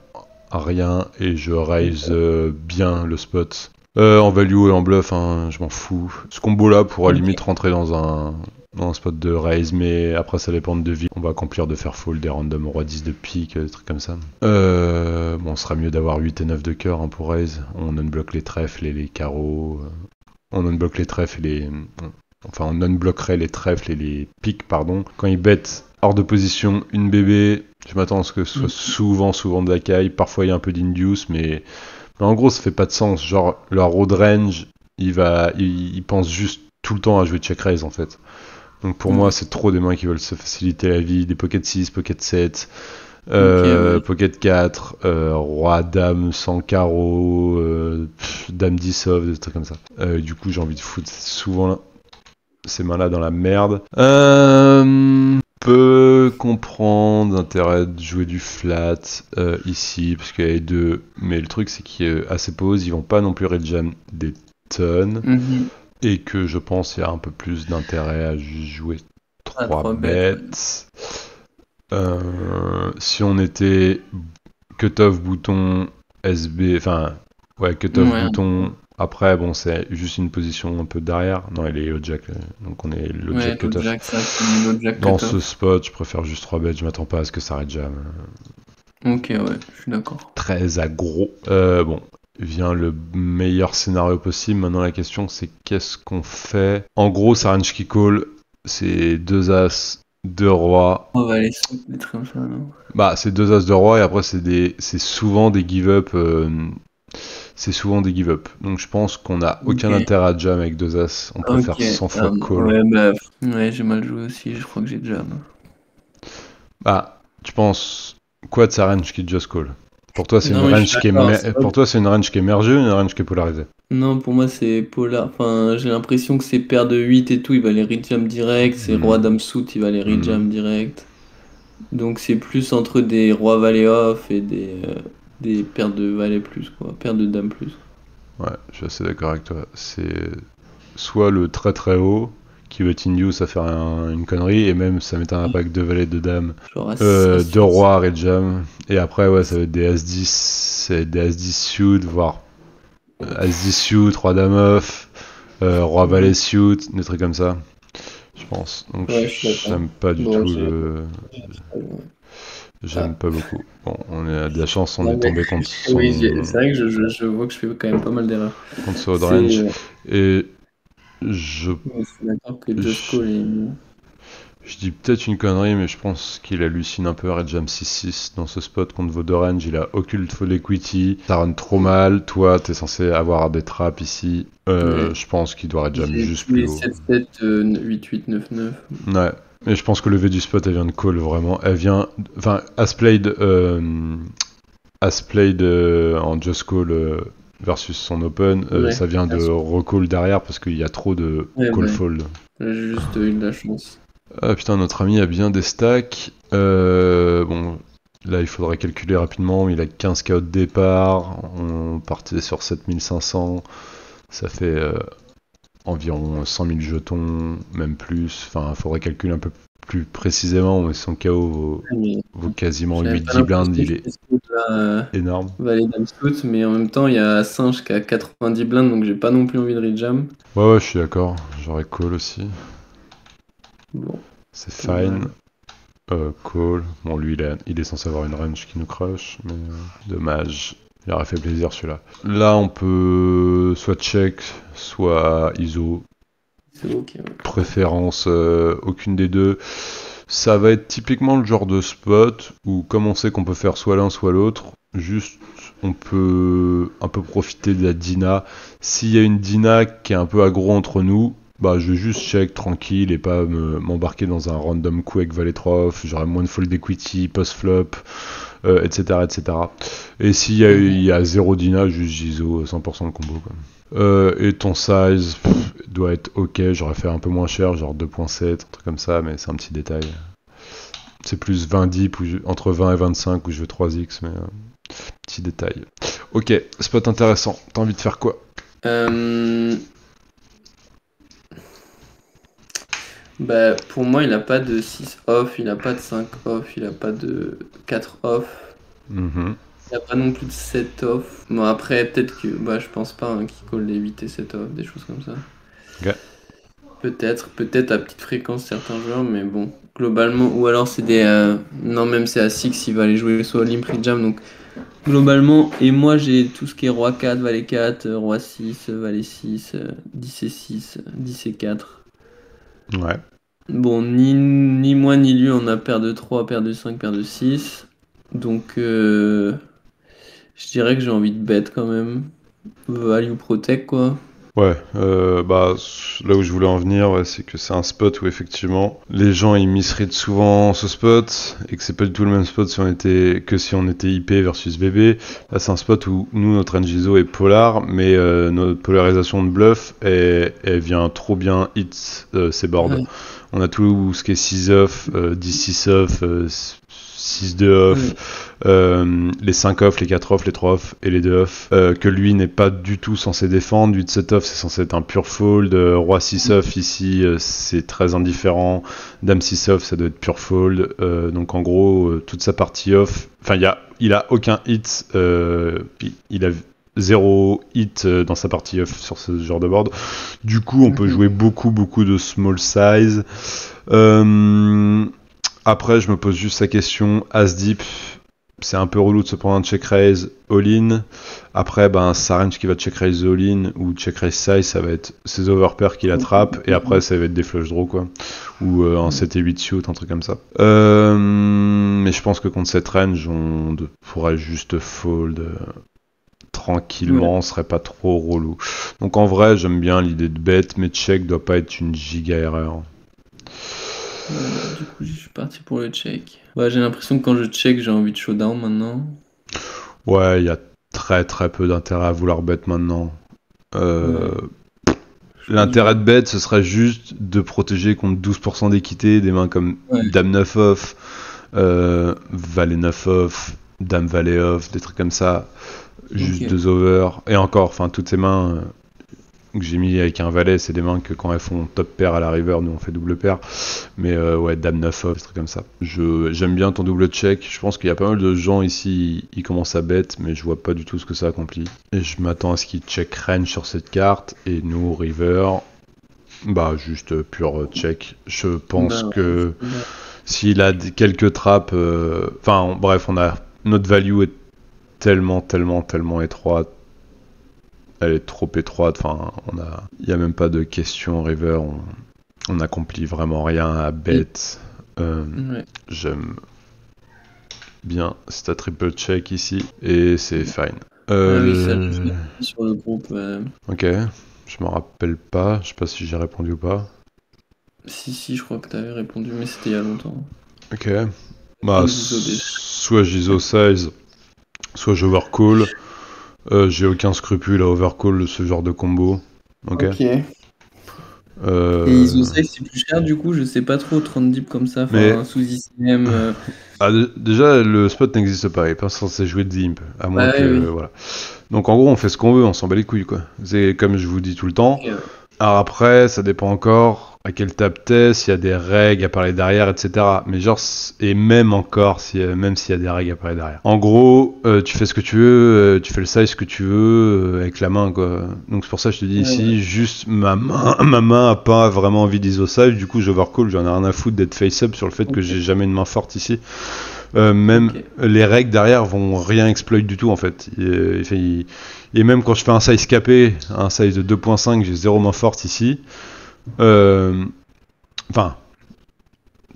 Speaker 2: rien et je raise bien le spot. En value et en bluff, hein, je m'en fous. Ce combo-là pourra limite rentrer dans un spot de raise, mais après ça dépend de vie. On va accomplir de faire fold des randoms roi 10 de pique, des trucs comme ça. Bon, ce sera mieux d'avoir 8 et 9 de cœur hein, pour raise. On unblock les trèfles et les carreaux. On unblock les trèfles et les... Enfin, on unblockerait les trèfles et les piques, pardon. Quand ils bêtent hors de position, une bébé, je m'attends à ce que ce soit souvent de la caille. Parfois, il y a un peu d'induce, mais en gros, ça fait pas de sens. Genre, leur road range, il pense juste tout le temps à jouer check raise, en fait. Donc pour moi, c'est trop des mains qui veulent se faciliter la vie. Des pocket 6, pocket 7, pocket 4, roi, dame, sans carreau, dame 10 off, des trucs comme ça. Du coup, j'ai envie de foutre souvent ces mains-là dans la merde. Peut comprendre l'intérêt de jouer du flat ici, parce qu'il y a les deux. Mais le truc, c'est qu'à ces pauses, ils vont pas non plus rejam des tonnes. Et que je pense qu'il y a un peu plus d'intérêt à jouer 3 bêtes. Si on était cut-off bouton SB, enfin, ouais, cut-off bouton. Après, bon, c'est juste une position un peu derrière. Non, il est low jack, donc on est low jack cut-off. Dans ce spot, je préfère juste 3 bêtes, je m'attends pas à ce que ça rejam.
Speaker 3: Ok, ouais, je suis d'accord.
Speaker 2: Très aggro. Bon. Vient le meilleur scénario possible. Maintenant la question c'est qu'est-ce qu'on fait. En gros ça range qui call, c'est 2 as, 2 rois.
Speaker 3: On va aller mettre comme ça, non ?
Speaker 2: Bah c'est 2 as, 2 rois et après c'est souvent des give-up. Donc je pense qu'on a aucun intérêt à jam avec 2 as. On peut faire 100 fois call.
Speaker 3: Ouais, j'ai mal joué aussi, je crois que j'ai jam.
Speaker 2: Bah, tu penses quoi de sa range qui just call ? Pour toi, c'est une range qui est pour toi, c'est une range qui est mergée ou une range qui est polarisée ?
Speaker 3: Non, pour moi, c'est polar. Enfin, j'ai l'impression que c'est paire de 8 et tout, il va les rejam direct. C'est roi dame suit, il va les rejam direct. Donc, c'est plus entre des rois valet off et des paires de valet plus, quoi. Paires de dame plus.
Speaker 2: Ouais, je suis assez d'accord avec toi. C'est soit le très très haut qui veut induce à faire une connerie, et même ça met un impact de valet de dame, de roi rejam, et après ouais ça va être des as-10, des as-10 suit, voire as-10 suit, 3 dame off, Roi Valet Suit, des trucs comme ça, je pense. Donc
Speaker 3: Ouais, je suis d'accord.
Speaker 2: j'aime pas du
Speaker 3: Bon,
Speaker 2: tout
Speaker 3: j'ai-
Speaker 2: le... J'aime pas beaucoup. Bon, on a de la chance, on
Speaker 3: Non,
Speaker 2: est
Speaker 3: mais-
Speaker 2: tombé contre son,
Speaker 3: Oui, c'est vrai que je vois que je fais quand même pas mal d'erreurs.
Speaker 2: contre ce
Speaker 3: C'est,
Speaker 2: range. Et je,
Speaker 3: je suis d'accord que Josh
Speaker 2: je,
Speaker 3: Cole est...
Speaker 2: je dis peut-être une connerie, mais je pense qu'il hallucine un peu à Red Jam 6-6 dans ce spot contre Vodorange. Il a aucune full equity, ça run trop mal. Toi, t'es censé avoir des traps ici.
Speaker 3: Ouais.
Speaker 2: Je pense qu'il doit Red Jam
Speaker 3: J'ai
Speaker 2: juste
Speaker 3: tous les
Speaker 2: plus haut.
Speaker 3: 7-7, 8-8, 9-9.
Speaker 2: Ouais. Et je pense que le V du spot, elle vient de call vraiment. Elle vient. Enfin, As-played en Just Call versus son Open,
Speaker 3: Ouais,
Speaker 2: ça vient de
Speaker 3: bien sûr.
Speaker 2: recall derrière parce qu'il y a trop de
Speaker 3: Ouais,
Speaker 2: call
Speaker 3: ouais.
Speaker 2: fold.
Speaker 3: J'ai juste eu de la chance.
Speaker 2: Ah putain, notre ami a bien des stacks. Bon, là il faudrait calculer rapidement. Il a 15 KO de départ. On partait sur 7500. Ça fait environ 100 000 jetons, même plus. Enfin, il faudrait calculer un peu plus précisément, mais son KO
Speaker 3: Mais
Speaker 2: vaut quasiment
Speaker 3: j'avais
Speaker 2: 8-10
Speaker 3: pas
Speaker 2: blindes.
Speaker 3: l'impression
Speaker 2: Il
Speaker 3: que
Speaker 2: est
Speaker 3: c'était ce coup-là,
Speaker 2: énorme.
Speaker 3: Valet Dame Scout, mais en même temps, il y a Singe qui a 90 blindes, donc j'ai pas non plus envie de rejam.
Speaker 2: Ouais, je suis d'accord. J'aurais call aussi.
Speaker 3: Bon,
Speaker 2: C'est
Speaker 3: dommage.
Speaker 2: fine. Call. Bon, lui, il est censé avoir une range qui nous crush, mais dommage. Il aurait fait plaisir celui-là. Là, on peut soit check, soit ISO.
Speaker 3: C'est ok. Ouais.
Speaker 2: Préférence, aucune des deux. Ça va être typiquement le genre de spot où, comme on sait qu'on peut faire soit l'un, soit l'autre, juste on peut un peu profiter de la Dina. S'il y a une Dina qui est un peu aggro entre nous, bah je vais juste check tranquille et pas m'embarquer dans un random coup avec Valet 3 off. J'aurai moins de fold equity, post-flop, etc., etc. Et s'il y a 0 Dina, juste Jizo, 100% le combo, quoi. Et ton size doit être ok, j'aurais fait un peu moins cher, genre 2.7, un truc comme ça, mais c'est un petit détail. C'est plus 20 deep, entre 20 et 25 où je veux 3x, mais petit détail. Ok, spot intéressant, t'as envie de faire quoi?
Speaker 3: Bah, pour moi, il a pas de 6 off, il a pas de 5 off, il a pas de 4 off.
Speaker 2: Mhm.
Speaker 3: Il a pas non plus de 7 off. Bon, après, peut-être que. Bah, je pense pas hein, qu'il colle les 8 et 7 off, des choses comme ça.
Speaker 2: Ok.
Speaker 3: Peut-être à petite fréquence certains joueurs, mais bon, globalement. Ou alors c'est des. Non, même c'est à 6, il va aller jouer soit limp jam, donc globalement. Et moi, j'ai tout ce qui est roi 4, valet 4, roi 6, valet 6, 10 et 6, 10 et 4.
Speaker 2: Ouais.
Speaker 3: Bon, ni moi ni lui, on a paire de 3, paire de 5, paire de 6. Donc, je dirais que j'ai envie de bet quand même. Value protect, quoi.
Speaker 2: Ouais, bah là où je voulais en venir, ouais, c'est que c'est un spot où effectivement les gens ils misread souvent ce spot et que c'est pas du tout le même spot si on était IP versus VB. Là c'est un spot où nous notre NGZO est polar, mais notre polarisation de bluff elle vient trop bien hit ces boards.
Speaker 3: Ouais.
Speaker 2: On a tout ce qui est 6 off, 10-6 off, 6-2 off, les 5 off, les 4 off, les 3 off et les 2 off, que lui n'est pas du tout censé défendre. 8-7 off, c'est censé être un pure fold. Roi 6 off, ici, c'est très indifférent. Dame 6 off, ça doit être pure fold. Donc en gros, toute sa partie off, enfin, il a aucun hit, il a 0 hit dans sa partie off sur ce genre de board. Du coup, on peut jouer beaucoup de small size. Après, je me pose juste la question, As Deep, c'est un peu relou de se prendre un check raise all-in. Après, sa range qui va check raise all-in ou check raise size, ça va être ses overpairs qui l'attrapent, et après, ça va être des flush draws, quoi. Ou un 7 et 8 shoot, un truc comme ça. Mais je pense que contre cette range, on pourrait juste fold tranquillement, serait pas trop relou. Donc en vrai, j'aime bien l'idée de bet, mais check doit pas être une giga erreur.
Speaker 3: Du coup, je suis parti pour le check. Ouais, j'ai l'impression que quand je check, j'ai envie de showdown maintenant.
Speaker 2: Ouais, il y a très peu d'intérêt à vouloir bet maintenant. L'intérêt de bet, ce serait juste de protéger contre 12% d'équité des mains comme Dame 9 off, Valet 9 off, Dame Valet off, des trucs comme ça. Juste 2 over. Et encore, enfin, toutes ces mains, que j'ai mis avec un valet, c'est des mains que quand elles font top pair à la river, nous on fait double pair. Mais ouais, dame 9 off, des trucs comme ça. J'aime bien ton double check. Je pense qu'il y a pas mal de gens ici, ils commencent à bet, mais je vois pas du tout ce que ça accomplit. Et je m'attends à ce qu'ils check range sur cette carte. Et nous, river, bah juste pure check. Je pense que s'il a quelques trappes, enfin bref, notre value est tellement étroite. Elle est trop étroite, enfin, il n'y a même pas de question river, on n'accomplit vraiment rien à bet. J'aime bien, c'est un triple check ici, et c'est fine.
Speaker 3: Oui, ça, je suis sur le groupe.
Speaker 2: Ok, je me rappelle pas, je sais pas si j'ai répondu ou pas.
Speaker 3: Si, je crois que t'avais répondu, mais c'était il y a longtemps.
Speaker 2: Ok, bah, soit j'ISO size, soit j'overcall. J'ai aucun scrupule à overcall ce genre de combo. Ok.
Speaker 3: Et ISO size c'est plus cher du coup, je sais pas trop, 30 dips comme ça, enfin sous ICM.
Speaker 2: Déjà le spot n'existe pas, il est pas censé jouer de imp, à moins que voilà. Donc en gros on fait ce qu'on veut, on s'en bat les couilles quoi. C'est comme je vous dis tout le temps. Alors après ça dépend encore à quelle table t'es, s'il y a des règles à parler derrière, etc. Mais genre, et même encore, même s'il y a des règles à parler derrière. En gros, tu fais ce que tu veux, tu fais le size que tu veux, avec la main, quoi. Donc c'est pour ça que je te dis ici, juste ma main a pas vraiment envie d'ISO size, du coup j'overcall, j'en ai rien à foutre d'être face-up sur le fait que j'ai jamais une main forte ici. Les règles derrière vont rien exploit du tout en fait. Et même quand je fais un size capé, un size de 2.5, j'ai 0 main forte ici. Enfin,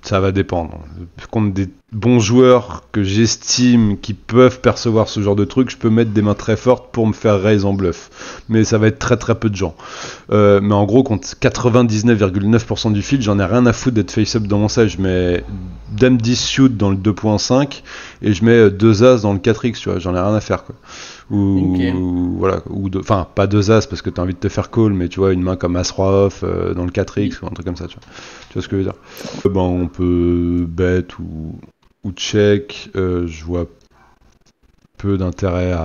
Speaker 2: ça va dépendre. Contre des bons joueurs que j'estime qui peuvent percevoir ce genre de truc, je peux mettre des mains très fortes pour me faire raise en bluff. Mais ça va être très peu de gens. Mais en gros, contre 99,9% du field, j'en ai rien à foutre d'être face-up dans mon size. Je mets Dame 10 suit dans le 2.5 et je mets 2 As dans le 4X, tu vois. J'en ai rien à faire, quoi. Voilà, enfin pas 2 As parce que t'as envie de te faire call, mais tu vois une main comme As Roi off dans le 4X ou un truc comme ça, tu vois ce que je veux dire. On peut bet ou check, je vois peu d'intérêt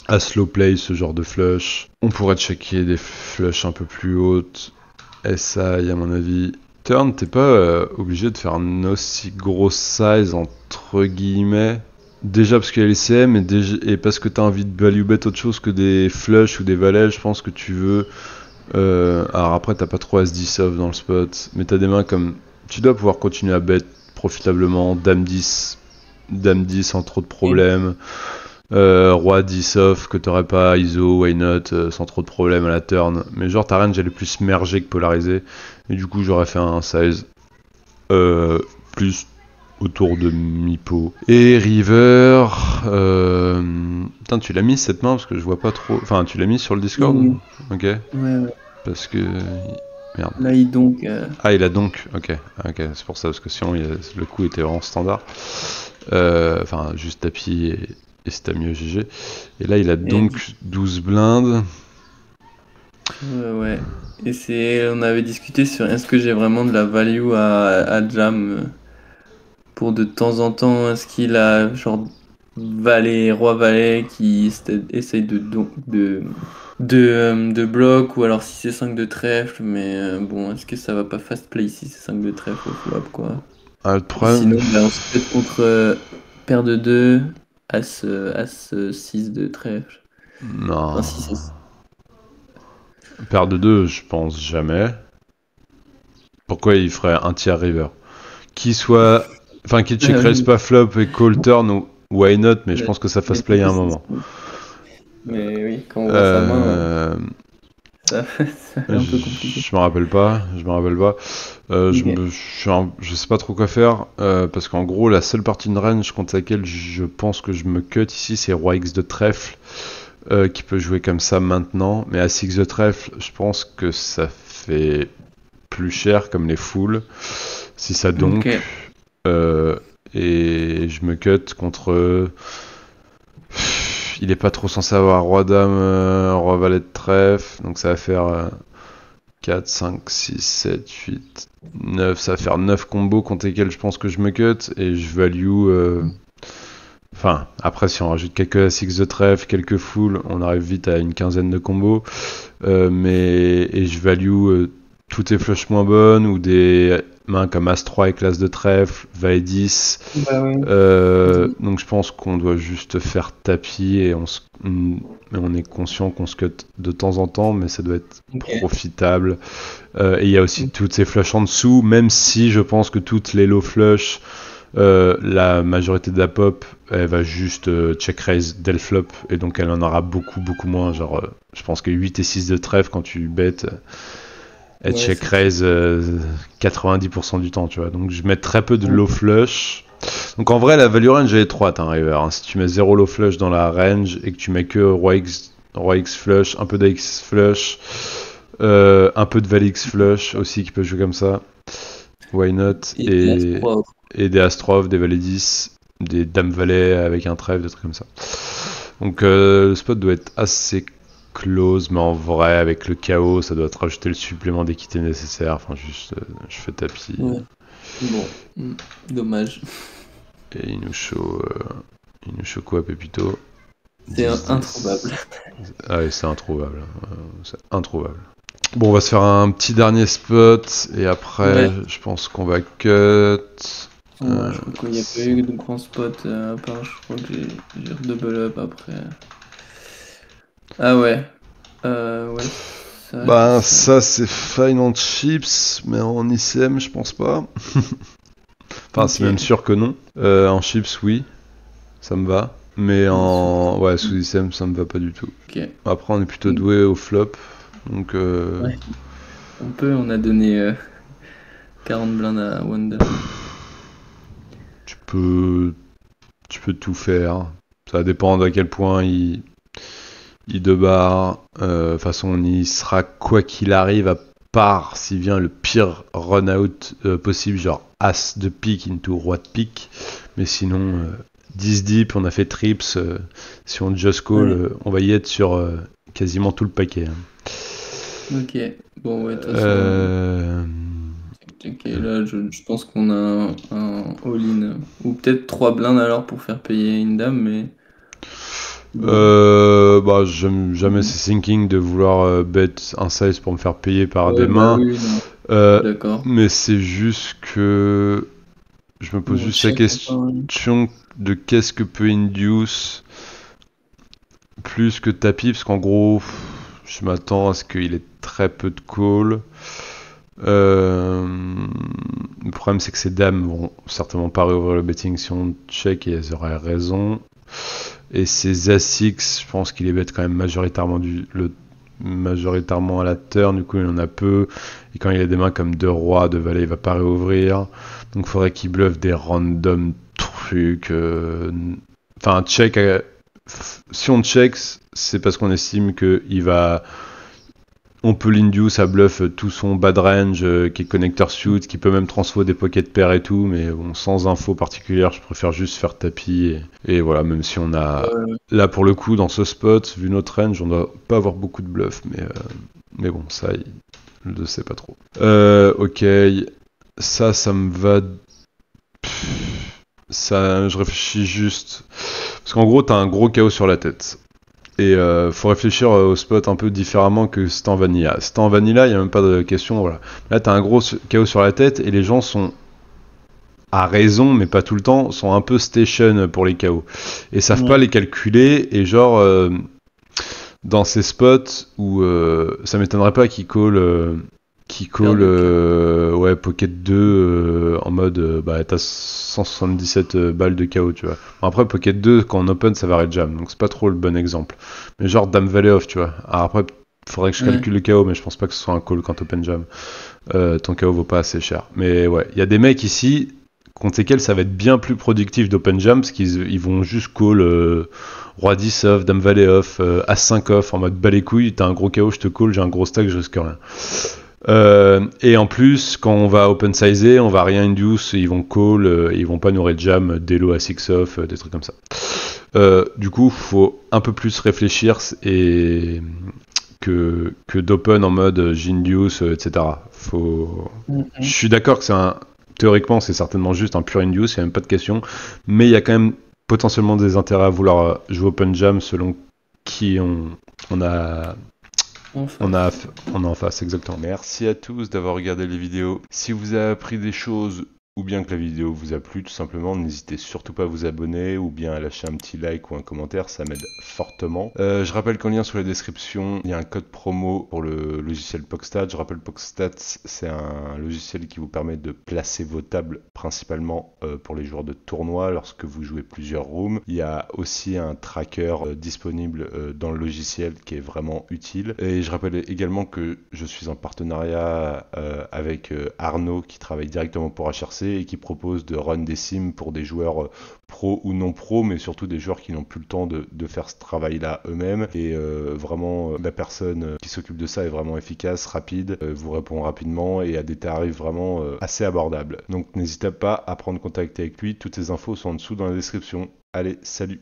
Speaker 2: à slow play ce genre de flush. On pourrait checker des flushs un peu plus hautes, SI à mon avis. Turn, t'es pas obligé de faire un aussi gros size entre guillemets. Déjà parce qu'il y a l'ICM et parce que t'as envie de value bet autre chose que des flushs ou des valets, je pense que tu veux. Alors après t'as pas trop As-10 off dans le spot, mais t'as des mains comme. Tu dois pouvoir continuer à bet profitablement, Dame 10 sans trop de problèmes, Roi 10 off que t'aurais pas, ISO, why not, sans trop de problèmes à la turn. Mais genre ta range elle est plus mergée que polarisée, et du coup j'aurais fait un size plus autour de mi-pot. Et river, putain, tu l'as mis cette main parce que je vois pas trop. Enfin, tu l'as mis sur le Discord. Ok.
Speaker 3: Ouais.
Speaker 2: Parce que merde.
Speaker 3: Là il donc.
Speaker 2: Ah, il a donc. Ok, c'est pour ça parce que sinon le coup était vraiment standard. Enfin, juste tapis et c'était mieux GG. Et là il a donc 12 blindes.
Speaker 3: Ouais. Et on avait discuté sur est-ce que j'ai vraiment de la value à jam. Pour de temps en temps, est-ce qu'il a genre valet, roi valet qui essaye de bloc, ou alors si c'est 5 de trèfle, mais bon, est-ce que ça va pas fast play si c'est 5 de trèfle au flop quoi.
Speaker 2: Le problème...
Speaker 3: Sinon, on se fait contre paire de 2, as 6 de trèfle.
Speaker 2: Non. Paire de 2, je pense jamais. Pourquoi il ferait un tiers river? Qui check raise pas flop et call turn ou why not, mais je pense que ça fast play à un moment.
Speaker 3: Mais oui, quand on voit sa main, ça c'est un peu compliqué.
Speaker 2: Je me rappelle pas. Je sais pas trop quoi faire, parce qu'en gros, la seule partie de range contre laquelle je pense que je me cut ici, c'est Roi X de trèfle, qui peut jouer comme ça maintenant. Mais à 6 de trèfle, je pense que ça fait plus cher comme les foules. Si ça donc... et je me cut contre... Il est pas trop censé avoir roi dame, roi valet de trèfle, donc ça va faire 4, 5, 6, 7, 8, 9, ça va faire 9 combos contre lesquels je pense que je me cut, et je value Enfin, après, si on rajoute quelques As-X de trèfle, quelques foules, on arrive vite à une quinzaine de combos. Et je value toutes les flushs moins bonnes ou des mains comme As-3 et classe de trèfle, Valet 10.
Speaker 3: Bah ouais.
Speaker 2: Donc je pense qu'on doit juste faire tapis et on est conscient qu'on se cut de temps en temps, mais ça doit être profitable. Et il y a aussi toutes ces flushs en dessous, même si je pense que toutes les low flush, la majorité de la pop, elle va juste check raise dès le flop, et donc elle en aura beaucoup moins. Genre, je pense que 8 et 6 de trèfle, quand tu bêtes, elle check raise 90% du temps, tu vois. Donc je mets très peu de low flush. Donc en vrai, la value range elle est étroite, hein, River. Hein. Si tu mets 0 low flush dans la range et que tu mets que Roi X flush, un peu d'Ax flush, un peu de Valet X flush aussi qui peut jouer comme ça. Why not? Et des As-3, des Valet 10, des Dames Valet avec un trèfle, des trucs comme ça. Donc le spot doit être assez close, mais en vrai, avec le chaos, ça doit te rajouter le supplément d'équité nécessaire. Enfin, juste, je fais tapis.
Speaker 3: Ouais. Bon, dommage.
Speaker 2: Et il nous show quoi, Pépito?
Speaker 3: C'est introuvable.
Speaker 2: Ah oui, c'est introuvable. C'est introuvable. Bon, on va se faire un petit dernier spot, et après, je pense qu'on va cut.
Speaker 3: Je crois qu'il n'y a pas eu de grand spot, à part, je crois que j'ai redouble up après. Ah ouais. Ouais.
Speaker 2: Ça c'est fine en chips, mais en ICM, je pense pas. Enfin, c'est même sûr que non. En chips, oui, ça me va. Mais sous ICM, ça me va pas du tout.
Speaker 3: Okay.
Speaker 2: Après, on est plutôt doué au flop. Donc,
Speaker 3: ouais. On a donné 40 blindes à Wonder.
Speaker 2: Tu peux tout faire. Ça dépend à quel point il debar. De toute façon, on y sera quoi qu'il arrive, à part s'il vient le pire run-out possible, genre As de pique into Roi de pique. Mais sinon, 10 deep, on a fait trips. Si on just call, on va y être sur quasiment tout le paquet. Hein.
Speaker 3: Ok, bon, ouais, de toute façon. Ok, là, je pense qu'on a un all-in. Ou peut-être 3 blindes alors pour faire payer une dame, mais.
Speaker 2: J'aime jamais ces thinking de vouloir bet un size pour me faire payer par des mains.
Speaker 3: Oui, d'accord.
Speaker 2: Mais c'est juste que je me pose juste la question de qu'est-ce que peut induce plus que tapis, parce qu'en gros, je m'attends à ce qu'il ait très peu de call. Le problème, c'est que ces dames vont certainement pas réouvrir le betting si on check, et elles auraient raison. Et ces As-X, je pense qu'il les bet quand même majoritairement à la turn, du coup il en a peu. Et quand il a des mains comme 2 rois, 2 valets, il va pas réouvrir. Donc il faudrait qu'il bluffe des random trucs. Enfin, check. Si on check, c'est parce qu'on estime qu'il va. On peut l'induce à bluff tout son bad range qui est connecteur suit, qui peut même transfo des pocket pairs et tout, mais bon, sans info particulière, je préfère juste faire tapis. Et voilà, même si on a... Là, pour le coup, dans ce spot, vu notre range, on doit pas avoir beaucoup de bluff, mais bon, ça, je ne sais pas trop. Ok, ça me va... Ça, je réfléchis juste... Parce qu'en gros, t'as un gros chaos sur la tête. Et faut réfléchir au spot un peu différemment que c'était en vanilla. C'était en vanilla, il n'y a même pas de question. Voilà. Là, t'as un gros chaos sur la tête et les gens sont, à raison, mais pas tout le temps, sont un peu station pour les chaos. Et savent pas les calculer. Et genre, dans ces spots où ça m'étonnerait pas qu'ils call pocket 2 en mode t'as 177 balles de KO, tu vois. Bon, après pocket 2 quand on open ça va rejam, donc c'est pas trop le bon exemple. Mais genre dame valet off, tu vois. Alors après faudrait que je calcule le KO, mais je pense pas que ce soit un call quand open jam. Ton KO vaut pas assez cher. Mais ouais, il y a des mecs ici contre lesquels ça va être bien plus productif d'open jam parce qu'ils vont juste call Roi 10 off, Dame Valet off, As 5 off en mode bas les couilles, t'as un gros KO, je te call, j'ai un gros stack, je risque rien. Et en plus, quand on va open sizer, on va rien induce, ils vont call, ils vont pas nous rejam Delo à 6 off, des trucs comme ça. Du coup, faut un peu plus réfléchir et que d'open en mode j'induce, etc. Je suis d'accord que théoriquement, c'est certainement juste un pure induce, il n'y a même pas de question, mais il y a quand même potentiellement des intérêts à vouloir jouer Open Jam selon qui on a en face, exactement. Merci à tous d'avoir regardé les vidéos. Si vous avez appris des choses ou bien que la vidéo vous a plu, tout simplement, n'hésitez surtout pas à vous abonner ou bien à lâcher un petit like ou un commentaire, ça m'aide fortement. Je rappelle qu'en lien sur la description, il y a un code promo pour le logiciel PogStats. Je rappelle, PogStats, c'est un logiciel qui vous permet de placer vos tables principalement pour les joueurs de tournoi lorsque vous jouez plusieurs rooms. Il y a aussi un tracker disponible dans le logiciel qui est vraiment utile. Et je rappelle également que je suis en partenariat avec Arnaud qui travaille directement pour HRC et qui propose de run des sims pour des joueurs pro ou non pro, mais surtout des joueurs qui n'ont plus le temps de faire ce travail-là eux-mêmes. Et vraiment, la personne qui s'occupe de ça est vraiment efficace, rapide, vous répond rapidement et à des tarifs vraiment assez abordables. Donc n'hésitez pas à prendre contact avec lui, toutes les infos sont en dessous dans la description. Allez, salut!